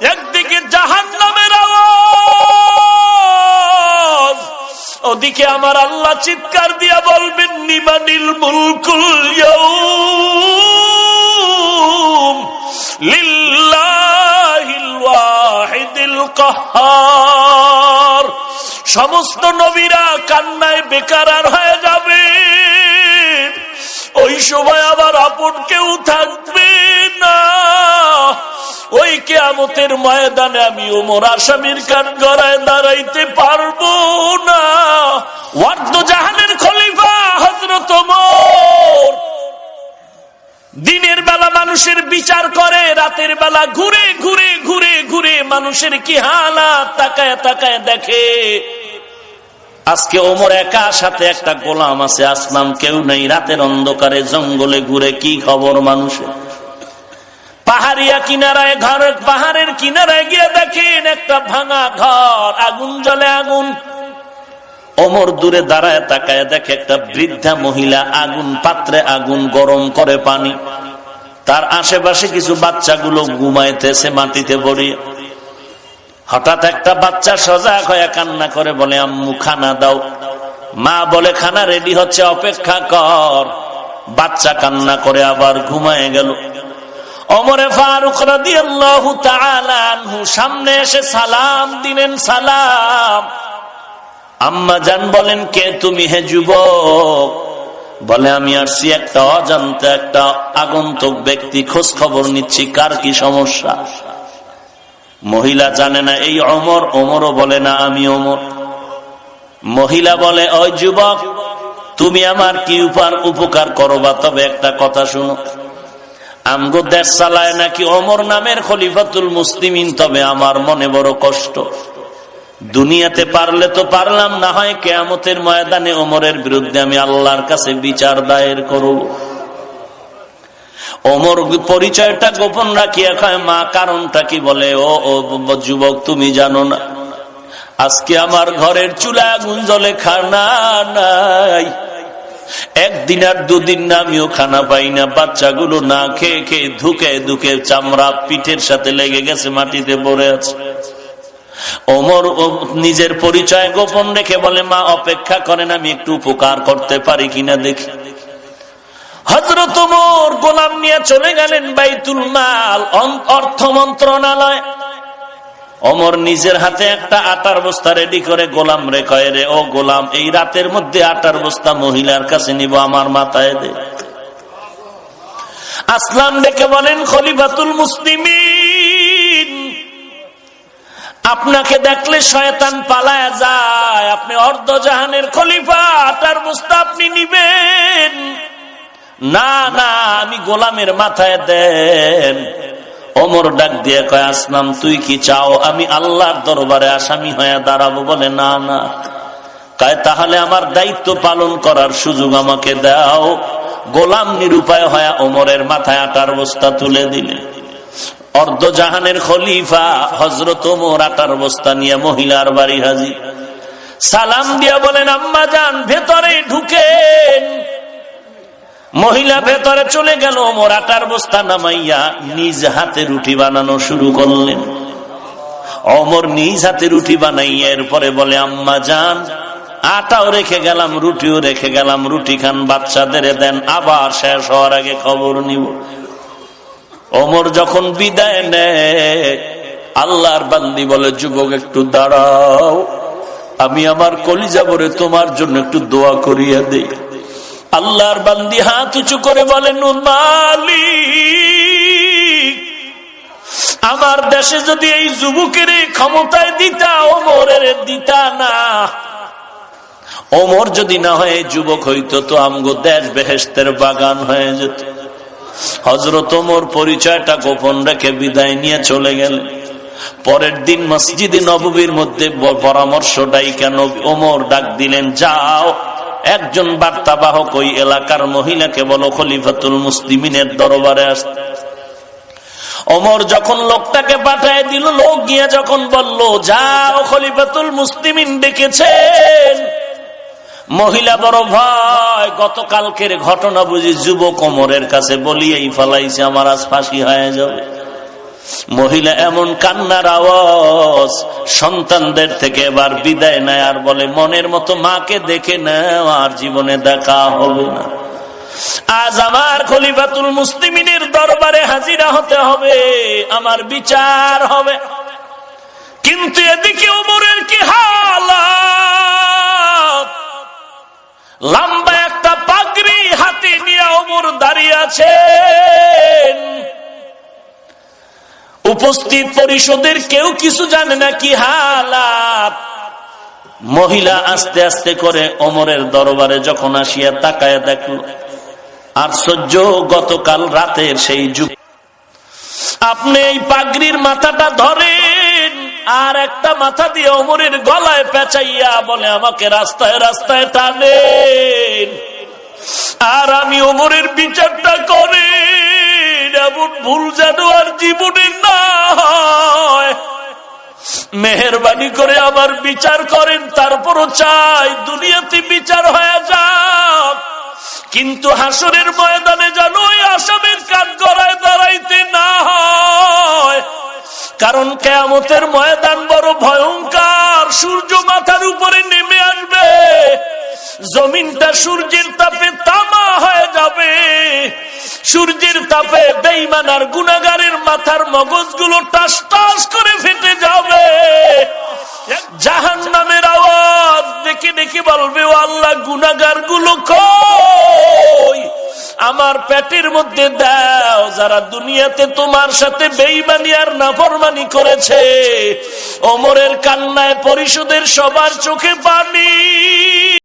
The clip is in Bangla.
একদিকে জাহান্নামের আওয়াজ, ওদিকে আমার আল্লাহ চিৎকার দিয়া বলবেন লিমানিল মুলকুল ইয়াউম লিল্লাহিল ওয়াহিদিল কাহ্হার। সমস্ত নবীরা কান্নায় বেকারার হয়ে যাবে। ওই সময় আবার আপন কেউ থাকবে না। ওই কিয়ামতের ময়দানে আমি ওমর আসামির কান গড়ায় দাঁড়াইতে পারবো না। ওয়ার্দজাহানের খলিফা হযরত ওমর দিনের বেলা মানুষের বিচার করে, রাতের বেলা ঘুরে ঘুরে ঘুরে ঘুরে মানুষের কি হালাত তাকায় তাকায় দেখে। আজকে ওমর একা, সাথে একটা গোলাম আছে, আসলাম কেউ নেই। রাতের অন্ধকারে জঙ্গলে ঘুরে কি খবর মানুষের। পাহাড়িয়া কিনারায় ঘর, পাহাড়ের কিনারায় গিয়ে দেখেন একটা ভাঙা ঘর, আগুন জ্বলে আগুন। ওমর দূরে দাঁড়ায় তাকায় দেখে একটা বৃদ্ধা মহিলা আগুন পাত্রে আগুন গরম করে পানি। তার আশেপাশে কিছু বাচ্চাগুলো ঘুমাইতেছে মাটিতে পড়িয়ে। হঠাৎ একটা বাচ্চা সজাগ হয়ে কান্না করে বলে, আম্মু খানা দাও। মা বলে, খানা রেডি হচ্ছে, অপেক্ষা কর। বাচ্চা কান্না করে আবার ঘুমায় গেল। ওমরে ফারুক রাদিয়াল্লাহু তাআলা আনহু সামনে এসে সালাম দিলেন। সালাম। আম্মা জান বলেন, কে তুমি হে যুবক? বলে, আমি আসছি একটা অজান্তে একটা আগন্তুক ব্যক্তি, খোঁজ খবর নিচ্ছি কার কি সমস্যা। মহিলা জানে না এই ওমর। ওমরও বলে না আমি ওমর। মহিলা বলে, ওই যুবক, তুমি আমার কি উপকার করবা? তবে একটা কথা শুনো, আমগো দেশ চালায় নাকি ওমর নামের খলিফাতুল মুসলিমিন, তবে আমার মনে বড় কষ্ট। দুনিয়াতে পারলে তো পারলাম, না হয় কিয়ামতের ময়দানে ওমরের বিরুদ্ধে আমি আল্লাহর কাছে বিচার দায়ের করব। ওমর পরিচয়টা গোপন রাখিয়া কয়, মা কারণটা কি? বলে, ও যুবক, তুমি জানো না আজকে আমার ঘরের চুলা আগুন জ্বলে, খানা নাই। একদিন আর দুদিন না আমিও খানা পাই না। বাচ্চাগুলো না খেয়ে খেয়ে ধুকে ধুকে চামড়া পিঠের সাথে লেগে গেছে, মাটিতে পড়ে আছে। ওমর নিজের পরিচয় গোপন রেখে বলে, মা অপেক্ষা করেন, আমি একটু উপকার করতে পারি কিনা দেখি। হযরত ওমর গোলাম নিয়ে চলে গেলেন বাইতুল মাল, অর্থ মন্ত্রণালয়। ওমর নিজের হাতে একটা আটার বস্তা রেডি করে গোলাম রে কয়, রে ও গোলাম, এই রাতের মধ্যে আটার বস্তা মহিলার কাছে নিব, আমার মাথায় দে। আসলাম ডেকে বলেন, খলিফাতুল মুসলিমিন, আপনাকে দেখলে শয়তান পালায়া যায়। আপনি অর্ধজাহানের খলিফা, আটার বস্তা আপনি নিবেন না? না, আমি গোলামের মাথায় দেন। ওমর ডাক দিয়ে কয়, আসলাম তুই কি চাও আমি আল্লাহর দরবারে আসামি হয়ে দাঁড়াবো? বলে, না না। কয়, তাহলে আমার দায়িত্ব পালন করার সুযোগ আমাকে দাও। গোলাম নিরুপায় হয়ে ওমরের মাথায় আটার বস্তা তুলে দিলেন। অর্ধজাহানের খলিফা হযরত ওমর আটার বস্তা নিয়ে মহিলার বাড়ি হাজির। সালাম দিয়া বলেন, আম্মা জান ভেতরে ঢুকেন। মহিলা ভেতরে চলে গেল। ওমর আটার বস্তা নামাইয়া নিজ হাতে রুটি বানানো শুরু করলেন। ওমর নিজ হাতে রুটি বানাইয়া এরপরে বলে, আম্মা জান আটাও রেখে গেলাম, রুটিও রেখে গেলাম, রুটি খান, বাচ্চাদের দেন, আবার শেষ হওয়ার আগে খবর নিব। ওমর যখন বিদায় নেয়, আল্লাহর বান্দি বলে, যুবক একটু দাঁড়াও, আমি আমার কলিজা ভরে তোমার জন্য একটু দোয়া করিয়া দেই। আল্লাহর বান্দি হাত উঁচু করে বলেন, মালিক, আমার দেশে যদি এই যুবকের ক্ষমতায় দিতা, ওমরের দিতা না। ওমর যদি না হয় যুবক হইতো তো আমগো দেশ বেহেশতের বাগান হয়ে যেত। হযরত ওমর পরিচয়টা গোপন রেখে বিদায় নিয়ে চলে গেলেন। পরের দিন মসজিদে নববীর মধ্যে পরামর্শ ডাইকা ওমর ডাক দিলেন, যাও একজন বার্তাবাহক ওই এলাকার মহিলাকে বলো খলিফাতুল মুসলিমিনের দরবারে আসতে। ওমর যখন লোকটাকে পাঠায় দিল, লোক গিয়ে যখন বলল, যাও খলিফাতুল মুসলিমিন ডেকেছেন। মহিলা বড় ভয়, গতকালকের ঘটনা বুঝি যুবক ওমরের কাছে বলিয়েই ফেলাইছে, আমার আজ ফাঁসি হয়ে যাবে। মহিলা এমন কান্নার আওয়াজ, সন্তানদের থেকে এবার বিদায় নেয় আর বলে, মনের মতো মাকে দেখে নাও, আর জীবনে দেখা হবে না। আজ আমার খলিফাতুল মুসলিমিনের দরবারে হাজিরা হতে হবে, আমার বিচার হবে। কিন্তু এদিকে ওমরের কি হালাত! লম্বা একটা পাগড়ি হাতে নিয়ে ওমর দাঁড়িয়ে আছেন। উপস্থিত পরিষদের কেউ কিছু জানে না কি হালাত। মহিলা আস্তে আস্তে করে ওমরের দরবারে যখন আসিয়া তাকায় দেখল, আশ্চর্য, গতকাল রাতের সেই যুগ। আপনি এই পাগড়ির মাথাটা ধরেন, আর একটা মাথা দিয়ে ওমরের গলায় পেঁচাইয়া বলে, আমাকে রাস্তায় রাস্তায় টানেন, আর আমি ওমরের বিচারটা করেন। এমন ভুল যেন আর জীবনে না হয়, মেহেরবানি করে আমার বিচার করেন। তারপরও চাই দুনিয়াতে বিচার হয়ে যাক, কিন্তু হাসরের ময়দানে যেন ওই আসামের কাঠগড়ায় দাঁড়াইতে না হয়। কারণ কিয়ামতের ময়দান বড় ভয়ঙ্কর, সূর্য মাথার উপরে নেমে আসবে, জমিনটা সূর্যের তাপে তামা হয়ে যাবে। সূর্যের তাপে বেঈমান আর গুনাহগারের মাথার মগজগুলো টাস টাস করে ফেটে যাবে। জাহান্নামের আওয়াজ দেখে দেখে বলবে, ও আল্লাহ, গুনাহগার গুলো কই? আমার পেটের মধ্যে দাও, যারা দুনিয়াতে তোমার সাথে বেঈমানি আর নাফরমানি করেছে। ওমরের কান্নায় পরিষদের সবার চোখে পানি।